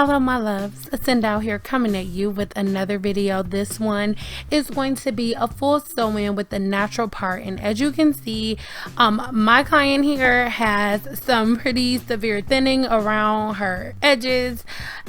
Hello my loves, Sendal here coming at you with another video. This one is going to be a full sew-in with the natural part, and as you can see, my client here has some pretty severe thinning around her edges,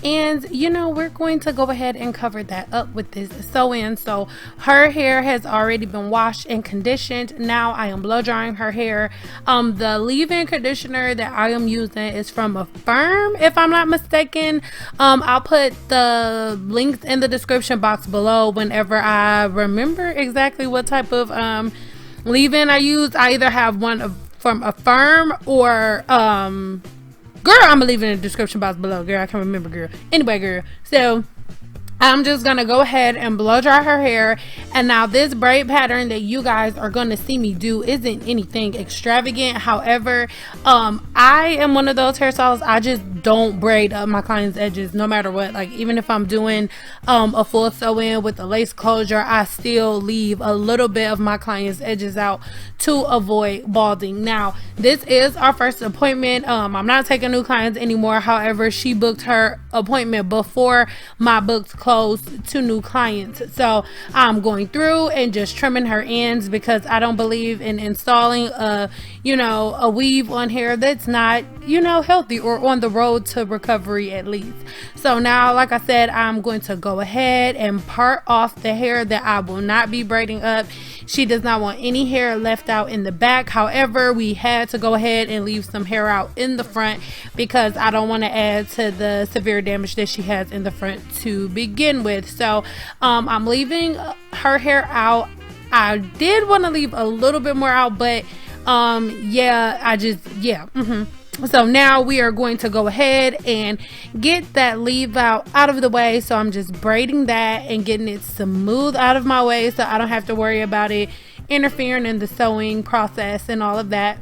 and you know, we're going to go ahead and cover that up with this sew-in. So her hair has already been washed and conditioned. Now I am blow drying her hair. The leave-in conditioner that I am using is from Affirm, if I'm not mistaken. I'll put the links in the description box below whenever I remember exactly what type of leave-in I use. I either have one from Affirm or girl, I'm gonna leave it in the description box below. Girl, I can't remember, girl. Anyway, girl, so I'm just gonna go ahead and blow dry her hair. And now this braid pattern that you guys are gonna see me do isn't anything extravagant. However, I am one of those hairstylists, I just don't braid up my clients' edges no matter what. Like, even if I'm doing a full sew-in with a lace closure, I still leave a little bit of my clients' edges out to avoid balding. Now this is our first appointment. I'm not taking new clients anymore. However, she booked her appointment before my books closed to new clients, so I'm going through and just trimming her ends because I don't believe in installing a weave on hair that's not healthy or on the road to recovery at least. So now, like I said, I'm going to go ahead and part off the hair that I will not be braiding up. She does not want any hair left out in the back. However, we had to go ahead and leave some hair out in the front because I don't want to add to the severe damage that she has in the front to begin with. So I'm leaving her hair out. I did want to leave a little bit more out, but so now we are going to go ahead and get that leave out of the way. So I'm just braiding that and getting it smooth out of my way so I don't have to worry about it interfering in the sewing process and all of that.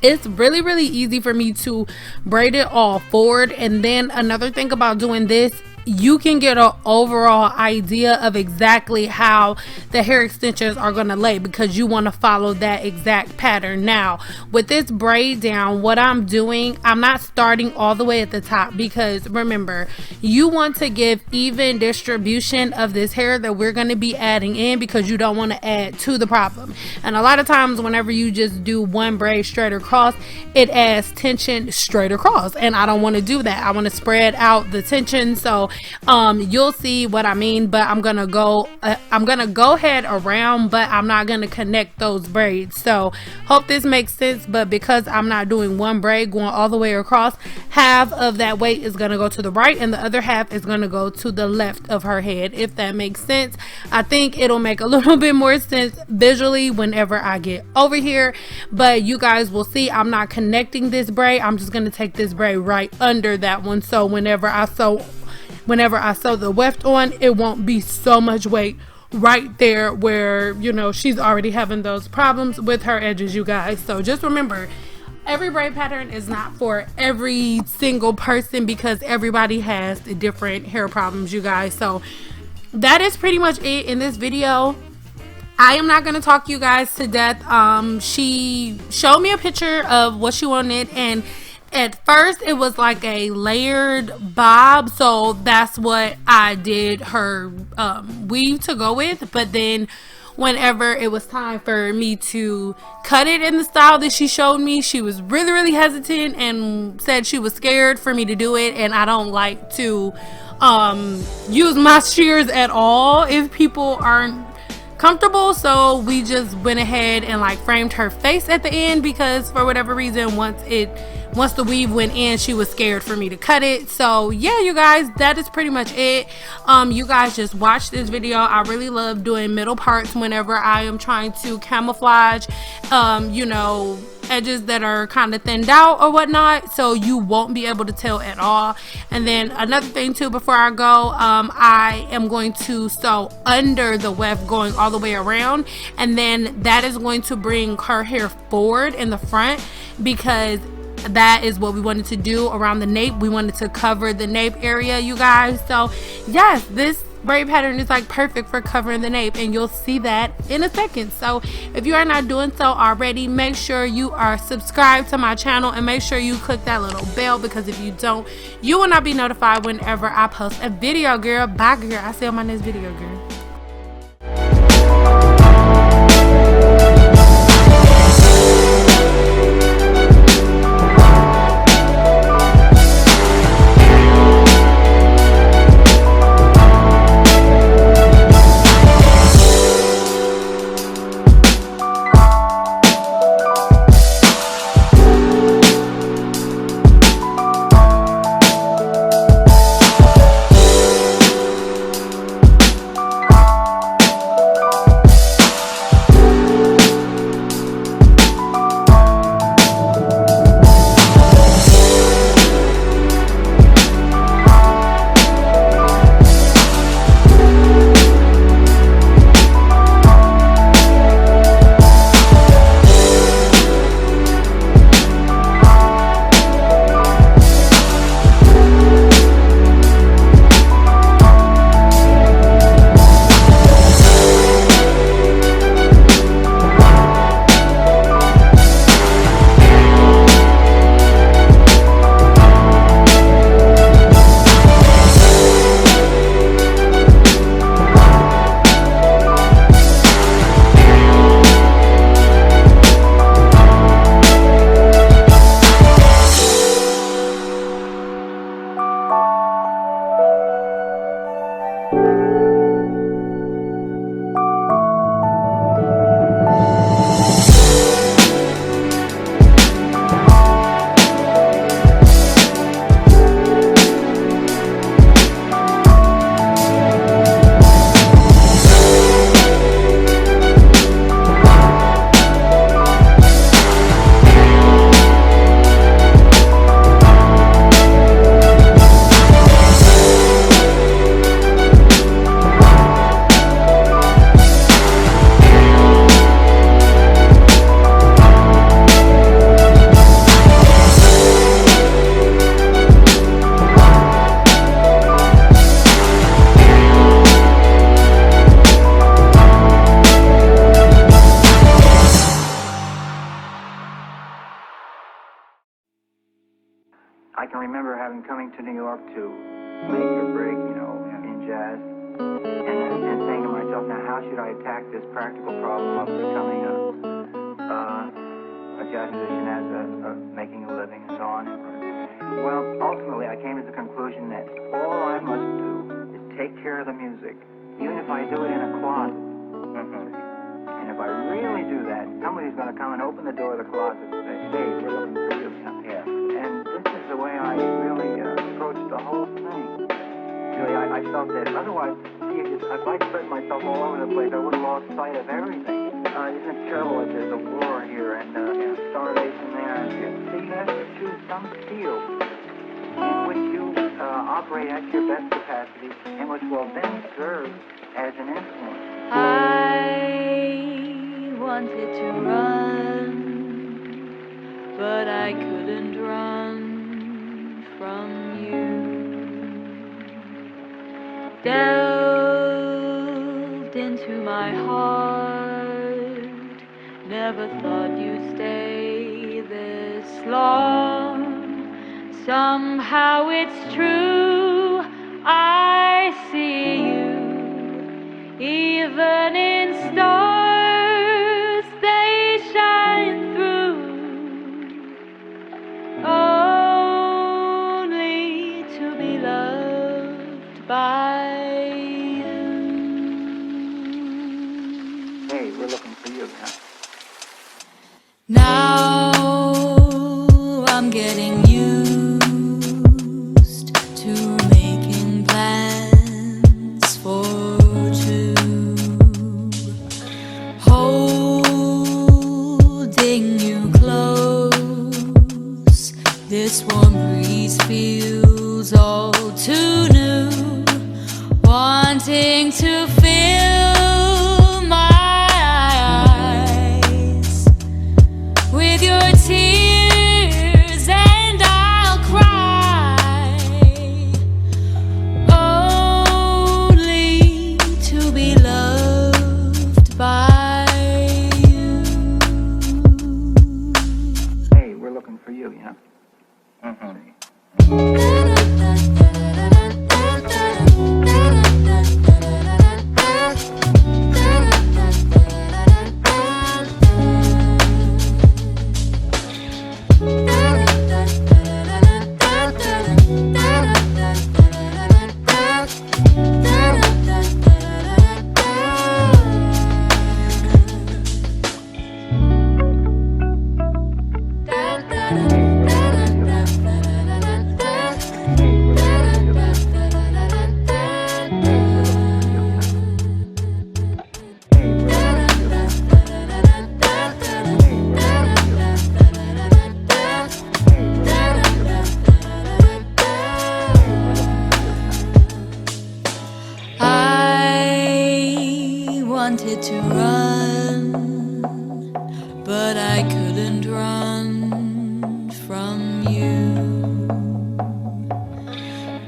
It's really easy for me to braid it all forward. And then another thing about doing this, you can get an overall idea of exactly how the hair extensions are going to lay because you want to follow that exact pattern. Now with this braid down, what I'm doing, I'm not starting all the way at the top because remember, you want to give even distribution of this hair that we're going to be adding in because you don't want to add to the problem. And a lot of times whenever you just do one braid straight across, it adds tension straight across, and I don't want to do that. I want to spread out the tension. So you'll see what I mean, but I'm gonna go ahead around, but I'm not gonna connect those braids. So hope this makes sense. But because I'm not doing one braid going all the way across, half of that weight is gonna go to the right and the other half is gonna go to the left of her head, if that makes sense. I think it'll make a little bit more sense visually whenever I get over here, but you guys will see I'm not connecting this braid. I'm just gonna take this braid right under that one, so whenever I sew the weft on, it won't be so much weight right there where she's already having those problems with her edges, you guys. So just remember, every braid pattern is not for every single person because everybody has different hair problems, you guys. So that is pretty much it in this video. I am not going to talk you guys to death. She showed me a picture of what she wanted, and at first it was like a layered bob, so that's what I did her weave to go with. But then whenever it was time for me to cut it in the style that she showed me, she was really hesitant and said she was scared for me to do it. And I don't like to use my shears at all if people aren't comfortable. So we just went ahead and like framed her face at the end because for whatever reason, once the weave went in, she was scared for me to cut it. So yeah, you guys, that is pretty much it. You guys just watch this video. I really love doing middle parts whenever I am trying to camouflage edges that are kind of thinned out or whatnot, so you won't be able to tell at all. And then another thing too, before I go, I am going to sew under the weft going all the way around, and then that is going to bring her hair forward in the front because that is what we wanted to do around the nape. We wanted to cover the nape area, you guys. So yes, this braid pattern is like perfect for covering the nape, and you'll see that in a second. So if you are not doing so already, make sure you are subscribed to my channel and make sure you click that little bell, because if you don't, you will not be notified whenever I post a video, girl. Bye, girl. I'll see you on my next video, girl. I can remember coming to New York to make or break, in jazz, and saying to myself, now how should I attack this practical problem of becoming a jazz musician as making a living and so on. Well, ultimately I came to the conclusion that all I must do is take care of the music, even if I do it in a closet. And if I really do that, somebody's going to come and open the door of the closet and say, hey, we're looking for you. And this is the way I really approached the whole thing. Really, I felt that otherwise, if I spread myself all over the place, I would have lost sight of everything. Isn't it terrible that there's a war here and starvation there? So you have to choose some field in which you operate at your best capacity and which will then serve as an influence. I wanted to run, but I couldn't run from you. Delved into my heart, never thought you'd stay this long. Somehow it's true, I see you, even in stars they shine through, only to be loved by you. Hey, we're looking for you, huh? Now I'm getting used to making plans for two, holding you close. This warm breeze feels all too new, wanting to fill my eyes with wanted to run, but I couldn't run from you.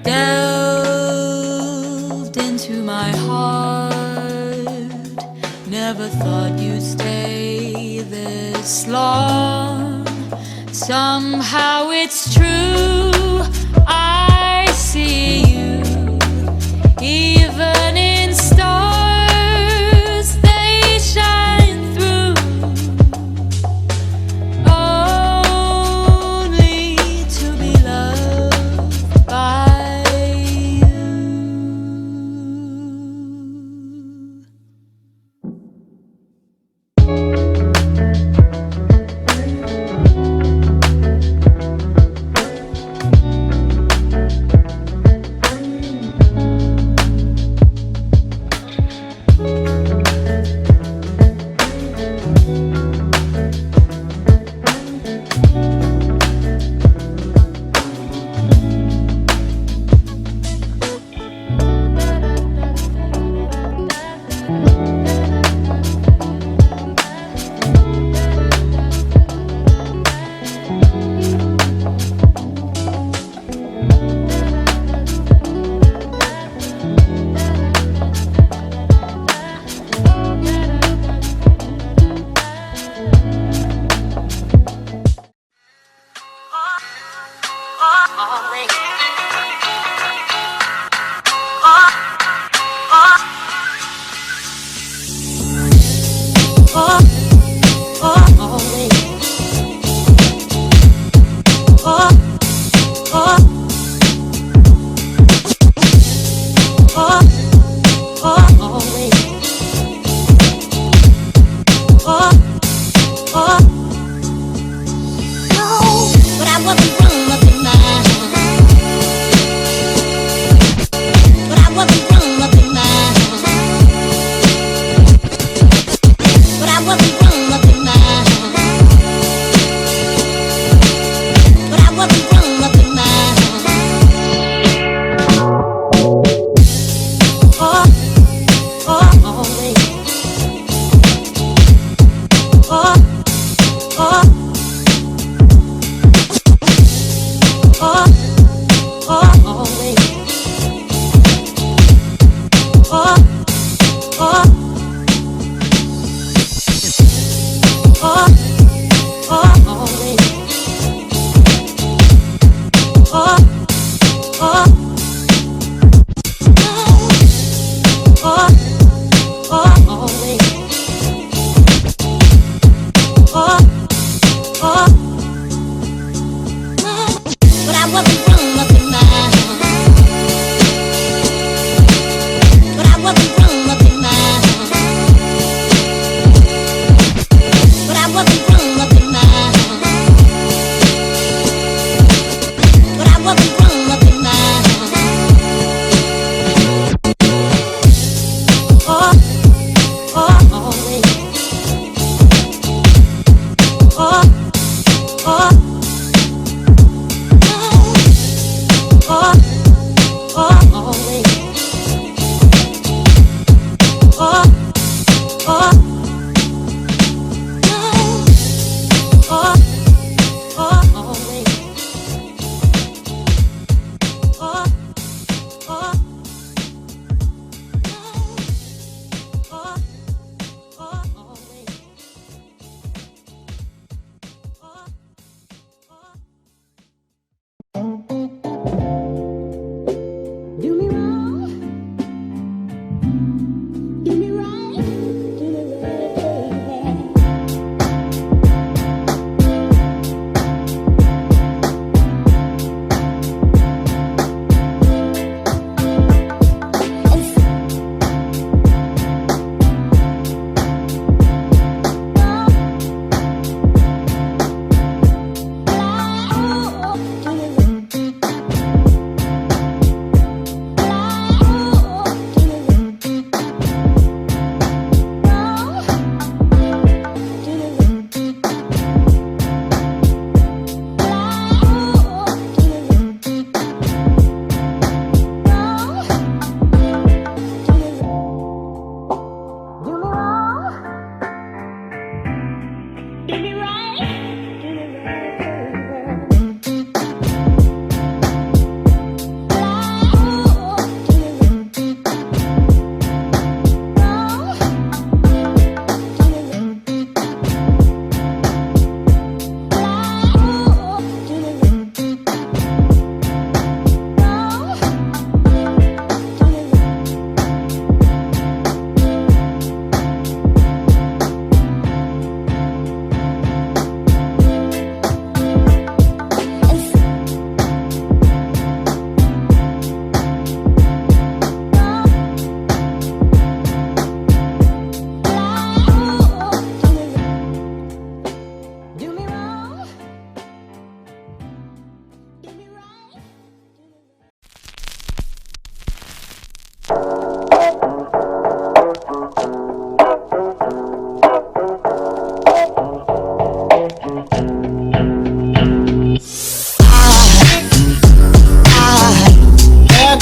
Delved into my heart, never thought you'd stay this long. Somehow it's true, I see you, even in stars, they shine through. Only to be loved by you.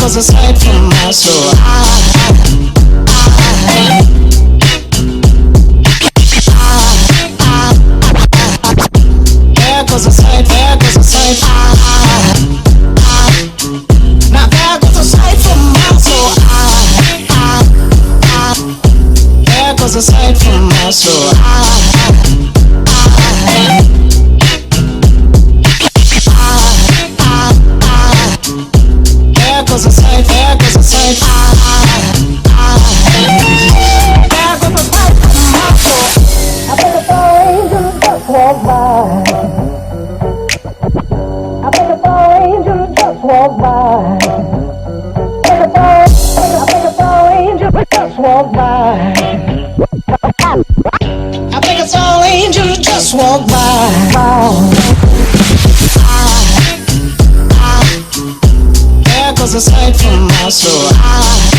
goes a sight from my soul. There goes a sight, there goes a sight. Now there goes a sight from my soul. There goes a sight from my soul. There goes a sight, there goes a sight. There goes a sight from my soul. I think it's all angels just walk by. I think it's all angels just walk by. I think it's all angels just walk by. I think it's all angels just walk by. There goes a sight from my soul.